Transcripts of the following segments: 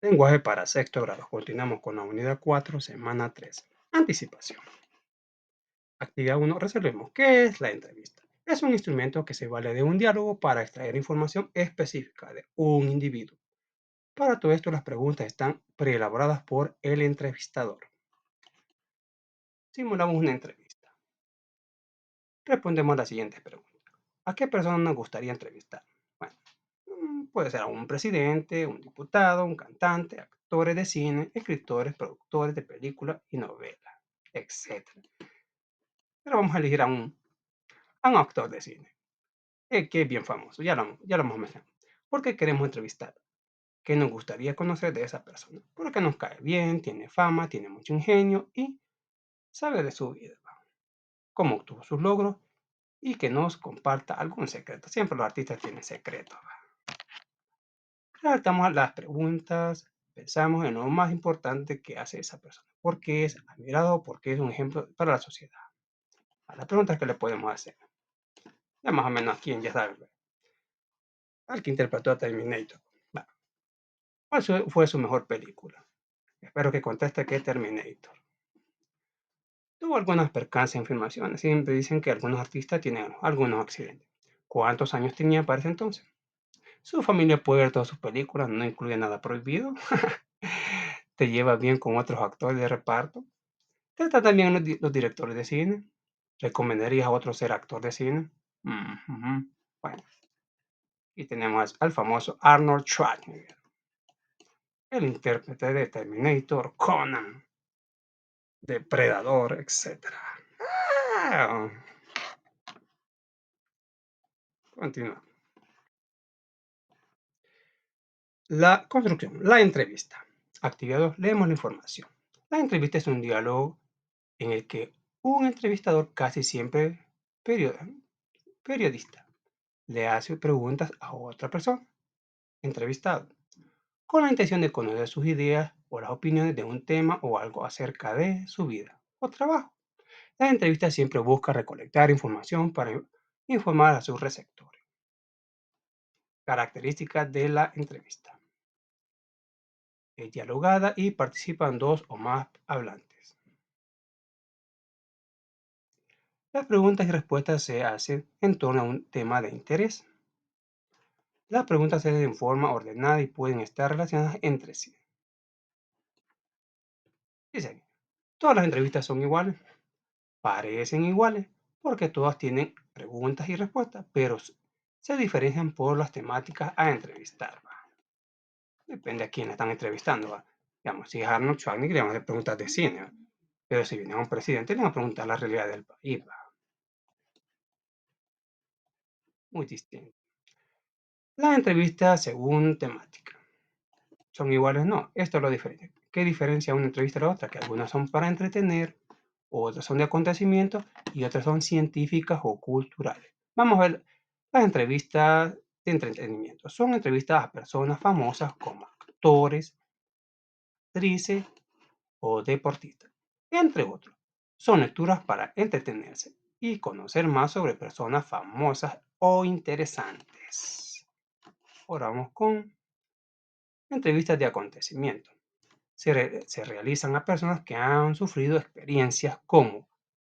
Lenguaje para sexto grado. Continuamos con la unidad 4, semana 3. Anticipación. Actividad 1. Resolvemos. ¿Qué es la entrevista? Es un instrumento que se vale de un diálogo para extraer información específica de un individuo. Para todo esto, las preguntas están preelaboradas por el entrevistador. Simulamos una entrevista. Respondemos las siguientes preguntas. ¿A qué persona nos gustaría entrevistar? Bueno, puede ser a un presidente, un diputado, un cantante, actores de cine, escritores, productores de películas y novelas, etcétera. Pero vamos a elegir a un actor de cine, que es bien famoso, ya lo hemos mencionado. ¿Por qué queremos entrevistar? ¿Qué nos gustaría conocer de esa persona? Porque nos cae bien, tiene fama, tiene mucho ingenio y sabe de su vida, cómo obtuvo sus logros y que nos comparta algún secreto. Siempre los artistas tienen secretos. Redactamos las preguntas, pensamos en lo más importante que hace esa persona. ¿Por qué es admirado? ¿Por qué es un ejemplo para la sociedad? A las preguntas que le podemos hacer. Ya más o menos quién ya sabe. Al que interpretó a Terminator. Bueno, ¿cuál fue su mejor película? Espero que conteste que Terminator. Tuvo algunas percances en filmaciones. Siempre dicen que algunos artistas tienen algunos accidentes. ¿Cuántos años tenía para ese entonces? Su familia puede ver todas sus películas, no incluye nada prohibido. ¿Te lleva bien con otros actores de reparto? ¿Trata también los directores de cine? ¿Recomendarías a otro ser actor de cine? Ujú. Bueno, y tenemos al famoso Arnold Schwarzenegger, el intérprete de Terminator, Conan, Depredador, etc. Ah, continúa. La construcción, la entrevista. Actividad 2, leemos la información. La entrevista es un diálogo en el que un entrevistador, casi siempre periodista, le hace preguntas a otra persona, entrevistado, con la intención de conocer sus ideas o las opiniones de un tema o algo acerca de su vida o trabajo. La entrevista siempre busca recolectar información para informar a sus receptores. Características de la entrevista. Es dialogada y participan dos o más hablantes. Las preguntas y respuestas se hacen en torno a un tema de interés. Las preguntas se hacen en forma ordenada y pueden estar relacionadas entre sí. Dice, todas las entrevistas son iguales, parecen iguales, porque todas tienen preguntas y respuestas, pero se diferencian por las temáticas a entrevistar. ¿Va? Depende a quién la están entrevistando. ¿Va? Digamos, si es Arnold Schwarzenegger, le van a hacer preguntas de cine, ¿va? Pero si viene a un presidente, le van a preguntar la realidad del país. ¿Va? Muy distinto. Las entrevistas según temática. ¿Son iguales? No, esto es lo diferente. ¿Qué diferencia una entrevista de la otra? Que algunas son para entretener, otras son de acontecimientos y otras son científicas o culturales. Vamos a ver las entrevistas de entretenimiento. Son entrevistas a personas famosas como actores, actrices o deportistas, entre otros. Son lecturas para entretenerse y conocer más sobre personas famosas o interesantes. Ahora vamos con entrevistas de acontecimiento. Se realizan a personas que han sufrido experiencias como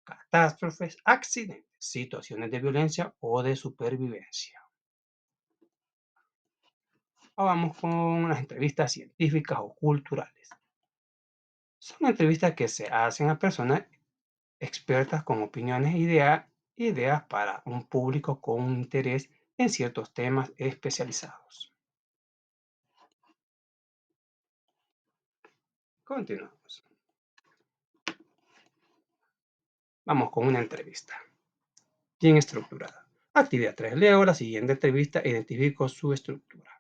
catástrofes, accidentes, situaciones de violencia o de supervivencia. Ahora vamos con las entrevistas científicas o culturales. Son entrevistas que se hacen a personas expertas con opiniones e ideas para un público con interés en ciertos temas especializados. Continuamos. Vamos con una entrevista bien estructurada. Actividad 3. Leo la siguiente entrevista e identifico su estructura.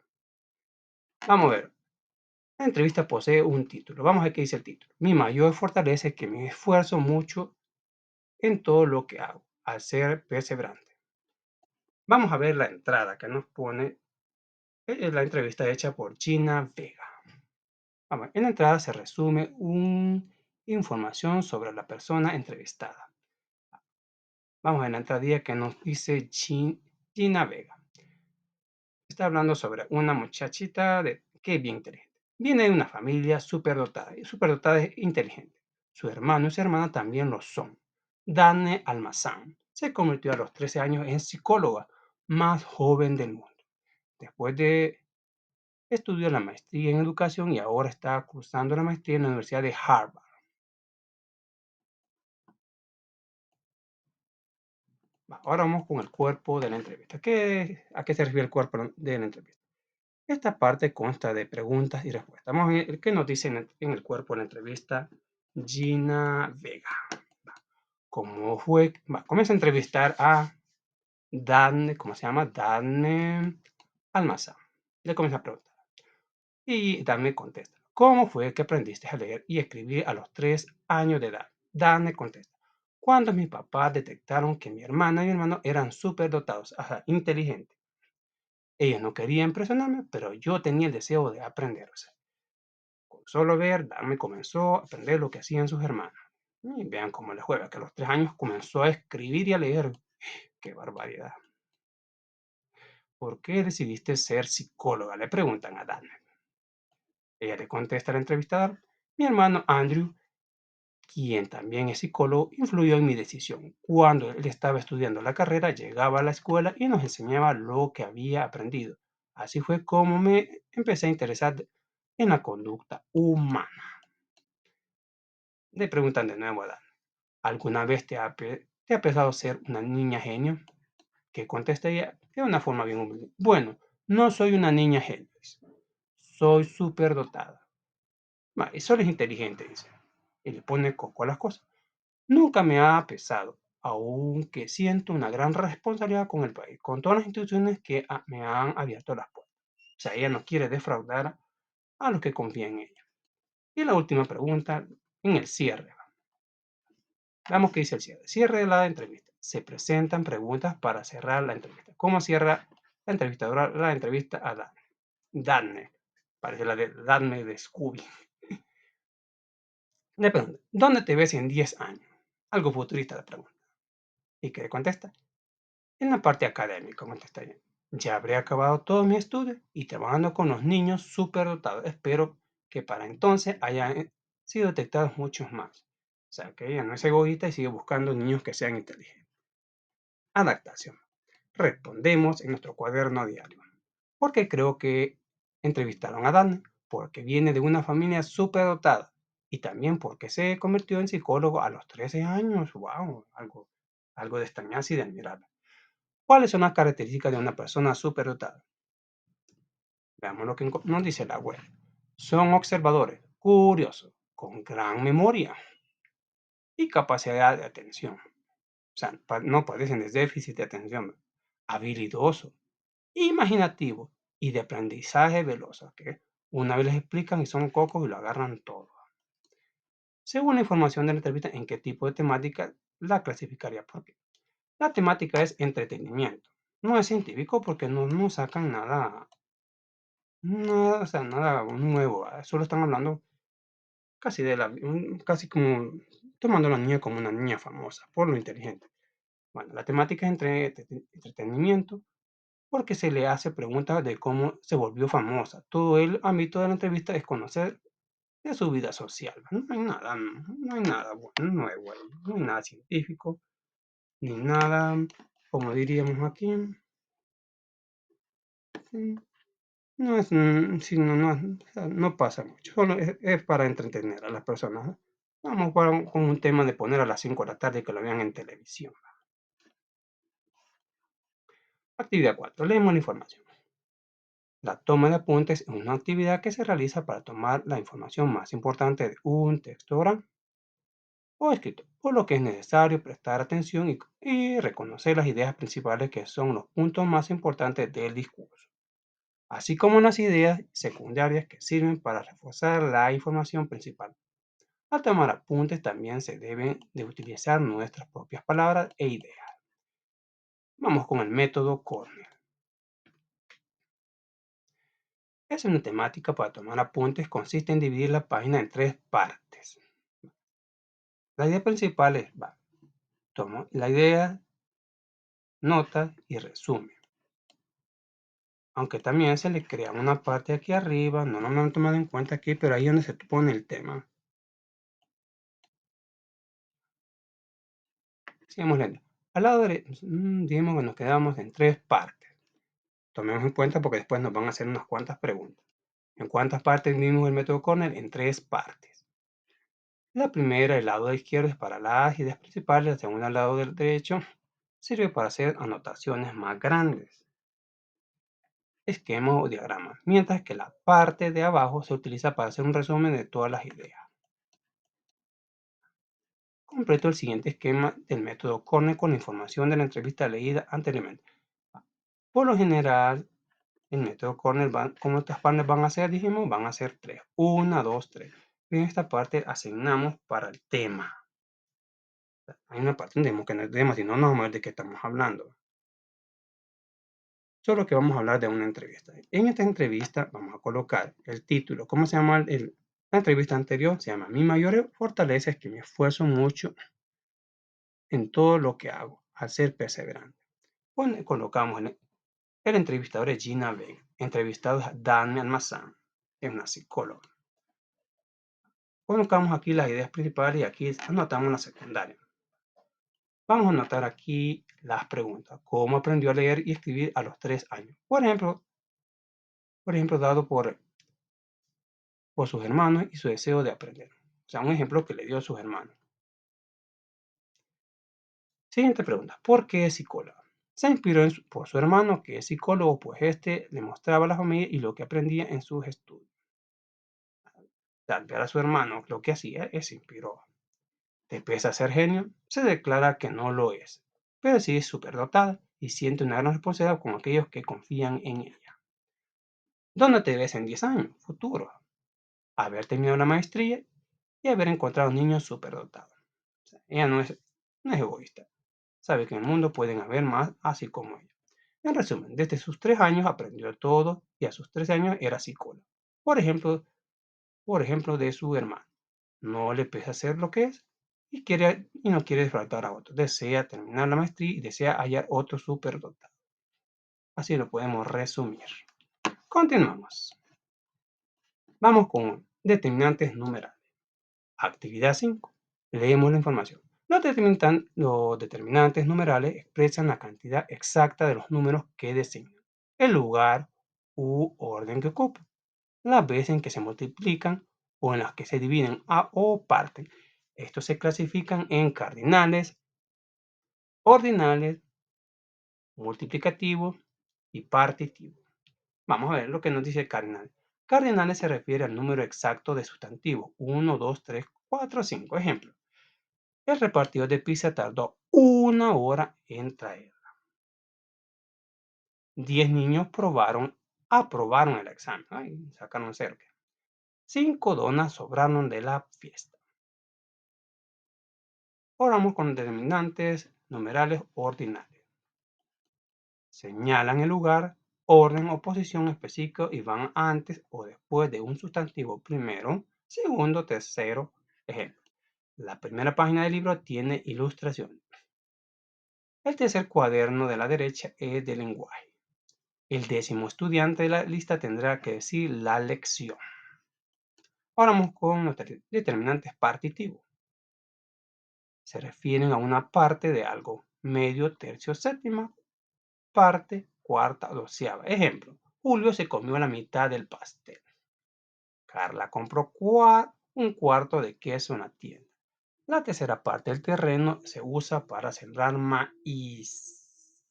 Vamos a ver. La entrevista posee un título. Vamos a ver qué dice el título. Mi mayor fortaleza es que me esfuerzo mucho en todo lo que hago, al ser perseverante. Vamos a ver la entrada que nos pone la entrevista hecha por Gina Vega. Vamos, en la entrada se resume información sobre la persona entrevistada. Vamos a ver la entradilla que nos dice Gina Vega. Está hablando sobre una muchachita que es bien inteligente. Viene de una familia superdotada, y superdotada es inteligente. Su hermano y su hermana también lo son. Dane Almazán se convirtió a los 13 años en psicóloga más joven del mundo. Después de estudió la maestría en educación y ahora está cursando la maestría en la Universidad de Harvard. Ahora vamos con el cuerpo de la entrevista. ¿A qué se refiere el cuerpo de la entrevista? Esta parte consta de preguntas y respuestas. Vamos a ver qué nos dice en el cuerpo de la entrevista Gina Vega. ¿Cómo fue? Comienza a entrevistar a Dane, ¿cómo se llama? Dane Almazán. Le comienza a preguntar. Y Dane contesta. ¿Cómo fue que aprendiste a leer y escribir a los 3 años de edad? Dane contesta. Cuando mis papás detectaron que mi hermana y mi hermano eran súper dotados, inteligentes. Ellos no querían impresionarme, pero yo tenía el deseo de aprender. O sea, con solo ver, Dane comenzó a aprender lo que hacían sus hermanos. Y vean cómo le juega, que a los 3 años comenzó a escribir y a leer. ¡Qué barbaridad! ¿Por qué decidiste ser psicóloga? Le preguntan a Dana. Ella le contesta al entrevistador, mi hermano Andrew, quien también es psicólogo, influyó en mi decisión. Cuando él estaba estudiando la carrera, llegaba a la escuela y nos enseñaba lo que había aprendido. Así fue como me empecé a interesar en la conducta humana. Le preguntan de nuevo a Dana, ¿alguna vez te ha pesado ser una niña genio? Que contesta ella de una forma bien humilde. Bueno, no soy una niña genio, soy superdotada. Y solo es inteligente, dice. Y le pone coco a las cosas. Nunca me ha pesado, aunque siento una gran responsabilidad con el país, con todas las instituciones que me han abierto las puertas. O sea, ella no quiere defraudar a los que confían en ella. Y la última pregunta, en el cierre. Veamos qué dice el cierre. Cierre de la entrevista. Se presentan preguntas para cerrar la entrevista. ¿Cómo cierra la entrevistadora la entrevista a Dan? Danne. Parece la de Danne de Scooby. Le pregunta, ¿dónde te ves en 10 años? Algo futurista le pregunta. ¿Y qué contesta? En la parte académica, contesta ella. Ya habré acabado todos mis estudios y trabajando con los niños superdotados. Espero que para entonces hayan sido detectados muchos más. O sea, que ella no es egoísta y sigue buscando niños que sean inteligentes. Adaptación. Respondemos en nuestro cuaderno diario. Porque creo que entrevistaron a Dan, porque viene de una familia superdotada y también porque se convirtió en psicólogo a los 13 años. ¡Wow! Algo de extrañarse y de admirar. ¿Cuáles son las características de una persona superdotada? Veamos lo que nos dice la web. Son observadores, curiosos, con gran memoria y capacidad de atención. O sea, no padecen de déficit de atención. Habilidoso, imaginativo y de aprendizaje veloz, que una vez les explican y son cocos y lo agarran todo. Según la información de la entrevista, ¿en qué tipo de temática la clasificaría? Porque la temática es entretenimiento. No es científico porque no sacan nada, o sea, nada nuevo. Solo están hablando casi casi como tomando a la niña como una niña famosa por lo inteligente. Bueno, la temática es entretenimiento porque se le hace preguntas de cómo se volvió famosa. Todo el ámbito de la entrevista es conocer de su vida social. No hay nada bueno, nuevo ahí, no hay nada científico, ni nada, como diríamos aquí, sí, no es, sí, o sea, no pasa mucho, solo es para entretener a las personas. Vamos con un tema de poner a las 5 de la tarde y que lo vean en televisión. Actividad 4. Leemos la información. La toma de apuntes es una actividad que se realiza para tomar la información más importante de un texto oral o escrito, por lo que es necesario prestar atención y reconocer las ideas principales que son los puntos más importantes del discurso, así como las ideas secundarias que sirven para reforzar la información principal. Al tomar apuntes también se deben de utilizar nuestras propias palabras e ideas. Vamos con el método Cornell. Es una temática para tomar apuntes, consiste en dividir la página en 3 partes. La idea principal es, tomo la idea, nota y resumen. aunque también se le crea una parte aquí arriba, no lo han tomado en cuenta aquí, pero ahí es donde se pone el tema. Sigamos leyendo. Al lado derecho, dijimos que nos quedamos en 3 partes. Tomemos en cuenta porque después nos van a hacer unas cuantas preguntas. ¿En cuántas partes vimos el método Cornell? En 3 partes. La primera, el lado izquierdo, es para las ideas principales, la segunda, el lado del derecho, sirve para hacer anotaciones más grandes, esquemas o diagramas, mientras que la parte de abajo se utiliza para hacer un resumen de todas las ideas. Completo el siguiente esquema del método Cornell con la información de la entrevista leída anteriormente. Por lo general, el método Cornell, ¿cómo estas partes van a ser? Dijimos, van a ser 3. 1, 2, 3. En esta parte asignamos para el tema. Hay una parte donde que no es tema, si no, no vamos a ver de qué estamos hablando. Solo que vamos a hablar de una entrevista. En esta entrevista vamos a colocar el título. ¿Cómo se llama la entrevista anterior? Se llama Mi mayor fortaleza es que me esfuerzo mucho en todo lo que hago, al ser perseverante. Colocamos el entrevistador es Gina Vega, entrevistado es Dani Almazán, es una psicóloga. Colocamos aquí las ideas principales y aquí anotamos la secundaria. Vamos a anotar aquí las preguntas. ¿Cómo aprendió a leer y escribir a los 3 años? Por ejemplo, dado por sus hermanos y su deseo de aprender. O sea, un ejemplo que le dio a sus hermanos. Siguiente pregunta. ¿Por qué es psicóloga? Se inspiró por su hermano, que es psicólogo, pues este le mostraba a la familia y lo que aprendía en sus estudios. Al ver a su hermano lo que hacía, él se inspiró. De pese a ser genio, se declara que no lo es, pero sí es superdotada y siente una gran responsabilidad con aquellos que confían en ella. ¿Dónde te ves en 10 años? Futuro. Haber terminado la maestría y haber encontrado niños superdotados. O sea, ella no es egoísta. Sabe que en el mundo pueden haber más así como ella. En resumen, desde sus 3 años aprendió todo y a sus 13 años era psicóloga. Por ejemplo, de su hermano. No le pesa hacer lo que es y no quiere defraudar a otros. Desea terminar la maestría y desea hallar otro superdotado. Así lo podemos resumir. Continuamos. Vamos con determinantes numerales. Actividad 5. Leemos la información. Los determinantes numerales expresan la cantidad exacta de los números que designan, el lugar u orden que ocupan, las veces en que se multiplican o en las que se dividen o parten. Estos se clasifican en cardinales, ordinales, multiplicativos y partitivos. Vamos a ver lo que nos dice cardinal. Cardinales se refiere al número exacto de sustantivos. 1, 2, 3, 4, 5. Ejemplo. El repartidor de pizza tardó 1 hora en traer. 10 niños aprobaron el examen. Ay, sacaron cerca. 5 donas sobraron de la fiesta. Ahora vamos con determinantes numerales ordinales. Señalan el lugar, orden o posición específico y van antes o después de un sustantivo primero, segundo, tercero. Ejemplo. La primera página del libro tiene ilustraciones. El tercer cuaderno de la derecha es de lenguaje. El 10º estudiante de la lista tendrá que decir la lección. Ahora vamos con los determinantes partitivos. Se refieren a una parte de algo, medio, tercio, séptima, parte, cuarta, doceava. Ejemplo, Julio se comió la mitad del pastel. Carla compró un cuarto de queso en la tienda. La tercera parte del terreno se usa para sembrar maíz.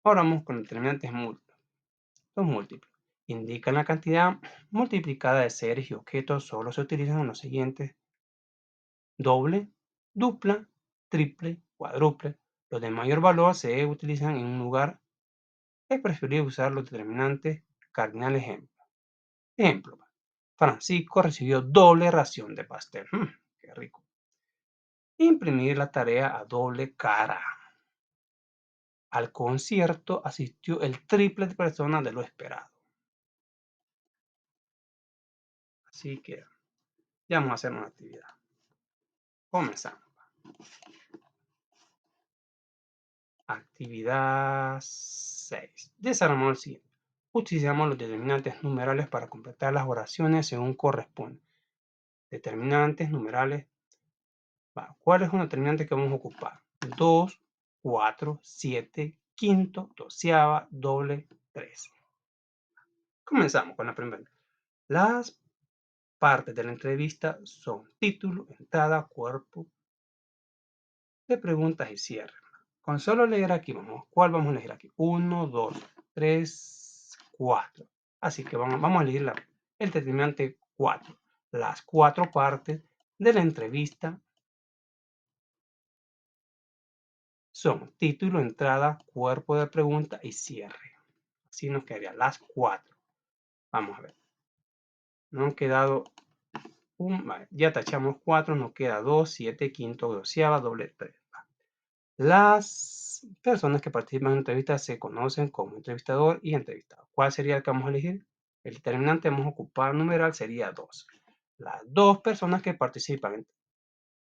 Ahora vamos con determinantes múltiples. Los múltiples indican la cantidad multiplicada de seres y objetos. Solo se utilizan en los siguientes: doble, dupla, triple, cuádruple. Los de mayor valor se utilizan en un lugar. Es preferible usar los determinantes cardinales. Ejemplo. Francisco recibió doble ración de pastel. Qué rico. Imprimir la tarea a doble cara. Al concierto asistió el triple de personas de lo esperado. Así que ya vamos a hacer una actividad. Comenzamos. Actividad 6. Desarmamos el siguiente. Utilizamos los determinantes numerales para completar las oraciones según corresponde. Determinantes numerales. ¿Cuál es un determinante que vamos a ocupar? 2, 4, 7, quinto, doceava, doble, 3. Comenzamos con la primera. Las partes de la entrevista son título, entrada, cuerpo de preguntas y cierre. Con solo leer aquí, ¿cuál vamos a elegir aquí? 1, 2, 3, 4. Así que vamos a elegir el determinante 4. Las 4 partes de la entrevista son título, entrada, cuerpo de pregunta y cierre. Así nos quedarían las 4. Vamos a ver. Nos han quedado ya tachamos 4, nos queda 2, 7, quinto, doceava, doble 3. Las personas que participan en una entrevista se conocen como entrevistador y entrevistado. ¿Cuál sería el que vamos a elegir? El determinante vamos a ocupar numeral sería 2. Las dos personas que participan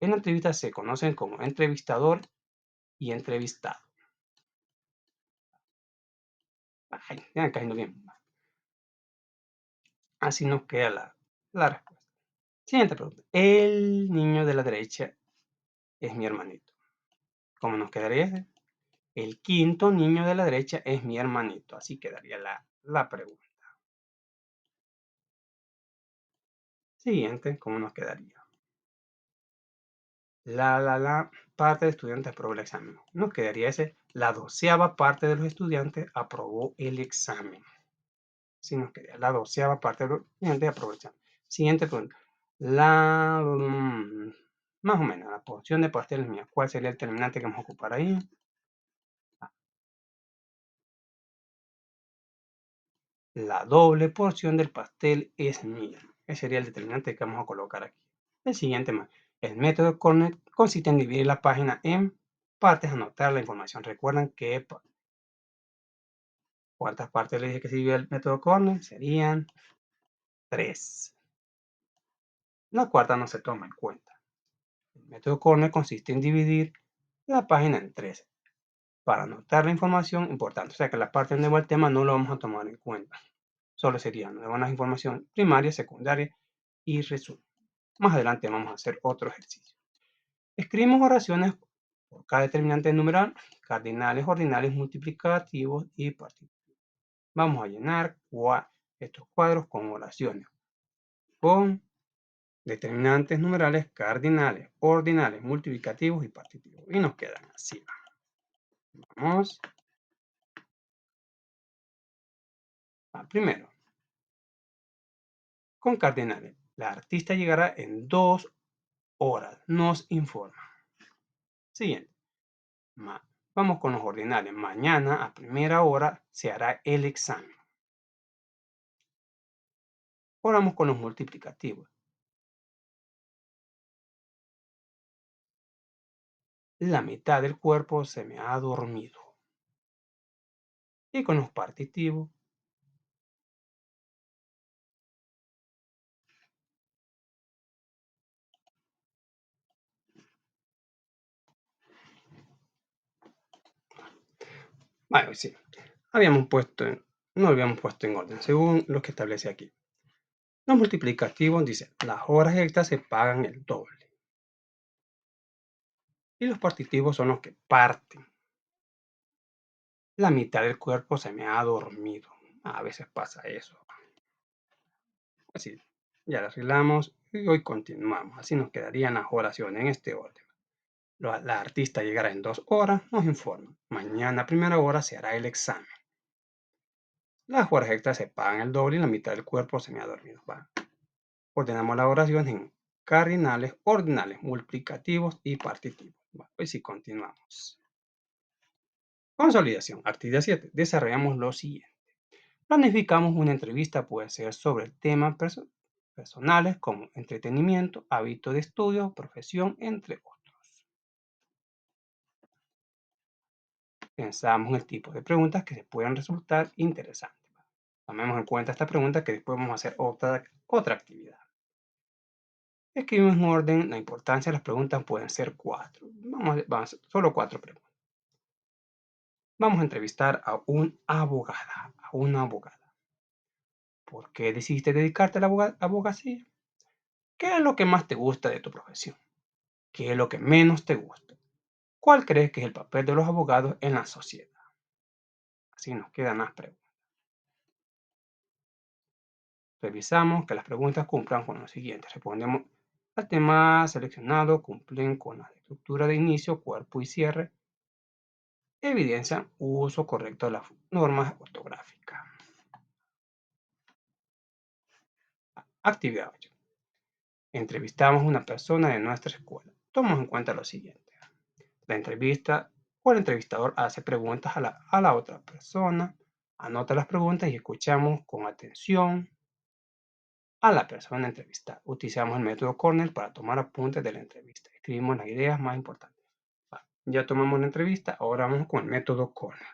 en la entrevista se conocen como entrevistador y entrevistado. Ay, ya cayendo bien. Así nos queda la respuesta. Siguiente pregunta. El niño de la derecha es mi hermanito. ¿Cómo nos quedaría ese? El quinto niño de la derecha es mi hermanito. Así quedaría la pregunta. Siguiente, ¿cómo nos quedaría? La parte de estudiantes aprobó el examen. Nos quedaría ese. La doceava parte de los estudiantes aprobó el examen. Sí, nos quedaría. La doceava parte de los estudiantes aprobó el examen. Siguiente pregunta. Más o menos, la porción de pastel es mía. ¿Cuál sería el determinante que vamos a ocupar ahí? La doble porción del pastel es mía. Ese sería el determinante que vamos a colocar aquí. El siguiente más. El método Cornet consiste en dividir la página en partes, anotar la información. Recuerdan que cuántas partes le dije que se divide el método Cornet. Serían 3. La cuarta no se toma en cuenta. El método Cornet consiste en dividir la página en 3 para anotar la información importante. O sea que la parte donde va el tema no lo vamos a tomar en cuenta. Solo serían una información primaria, secundaria y resumen. Más adelante vamos a hacer otro ejercicio. Escribimos oraciones por cada determinante numeral, cardinales, ordinales, multiplicativos y partitivos. Vamos a llenar estos cuadros con oraciones, con determinantes numerales, cardinales, ordinales, multiplicativos y partitivos. Y nos quedan así. Vamos. Primero, con cardinales. La artista llegará en 2 horas. Nos informa. Siguiente. Vamos con los ordinales. Mañana a primera hora se hará el examen. Ahora vamos con los multiplicativos. La mitad del cuerpo se me ha dormido. Y con los partitivos. Bueno, sí. No habíamos puesto en orden, según lo que establece aquí. Los multiplicativos dicen, las horas extras se pagan el doble. Y los partitivos son los que parten. La mitad del cuerpo se me ha dormido. A veces pasa eso. Así, ya lo arreglamos y hoy continuamos. Así nos quedarían las oraciones en este orden. La artista llegará en 2 horas, nos informa. Mañana a primera hora se hará el examen. Las horas extras se pagan el doble y la mitad del cuerpo se me ha dormido. Ordenamos la oración en cardinales, ordinales, multiplicativos y partitivos. Pues sí, continuamos. Consolidación. Actividad 7. Desarrollamos lo siguiente. Planificamos una entrevista, puede ser sobre temas personales como entretenimiento, hábito de estudio, profesión, entre otros. Pensamos en el tipo de preguntas que se pueden resultar interesantes. Tomemos en cuenta esta pregunta que después vamos a hacer otra actividad. Escribimos en orden la importancia de las preguntas, pueden ser 4. Vamos a hacer solo 4 preguntas. Vamos a entrevistar a una abogada. ¿Por qué decidiste dedicarte a la abogacía? ¿Qué es lo que más te gusta de tu profesión? ¿Qué es lo que menos te gusta? ¿Cuál crees que es el papel de los abogados en la sociedad? Así nos quedan más preguntas. Revisamos que las preguntas cumplan con lo siguiente. Respondemos al tema seleccionado, cumplen con la estructura de inicio, cuerpo y cierre, evidencian uso correcto de las normas ortográficas. Actividad 8. Entrevistamos a una persona de nuestra escuela. Tomamos en cuenta lo siguiente. La entrevista o el entrevistador hace preguntas a la otra persona, anota las preguntas y escuchamos con atención a la persona entrevistada. Utilizamos el método Cornell para tomar apuntes de la entrevista. Escribimos las ideas más importantes. Ya tomamos la entrevista, ahora vamos con el método Cornell.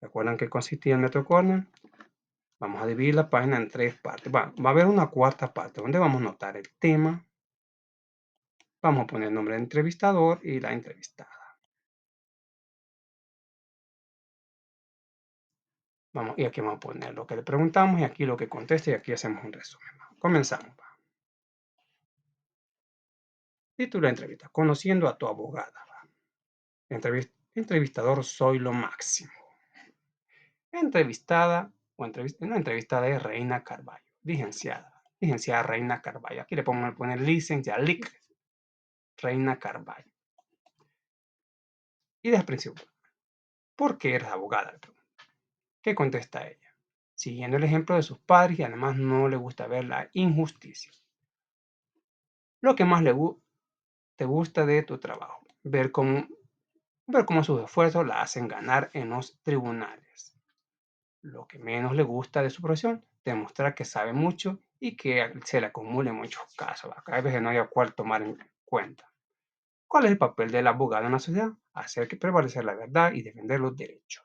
¿Recuerdan qué consistía el método Cornell? Vamos a dividir la página en 3 partes. Va a haber una cuarta parte donde vamos a notar el tema. Vamos a poner el nombre del entrevistador y la entrevistada. Y aquí vamos a poner lo que le preguntamos y aquí lo que contesta y aquí hacemos un resumen. Comenzamos. Título de entrevista. Conociendo a tu abogada. Entrevistador, soy lo máximo. Entrevistada una entrevistada de Reina Carballo, licenciada Reina Carballo. Aquí le podemos poner licenciada, Reina Carballo. Y desde el principio, ¿por qué eres abogada? ¿Qué contesta ella? Siguiendo el ejemplo de sus padres y además no le gusta ver la injusticia. Lo que más te gusta de tu trabajo, ver cómo sus esfuerzos la hacen ganar en los tribunales. Lo que menos le gusta de su profesión, demostrar que sabe mucho y que se le acumulen muchos casos. Acá hay veces no hay cuál tomar en cuenta. ¿Cuál es el papel del abogado en la sociedad? Hacer que prevalecer la verdad y defender los derechos.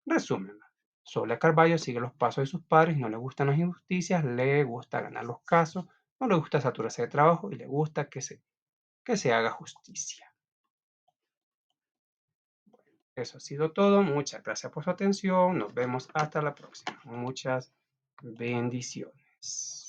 Resumen. Soledad Carballo sigue los pasos de sus padres, no le gustan las injusticias, le gusta ganar los casos, no le gusta saturarse de trabajo y le gusta que se haga justicia. Eso ha sido todo. Muchas gracias por su atención. Nos vemos hasta la próxima. Muchas bendiciones.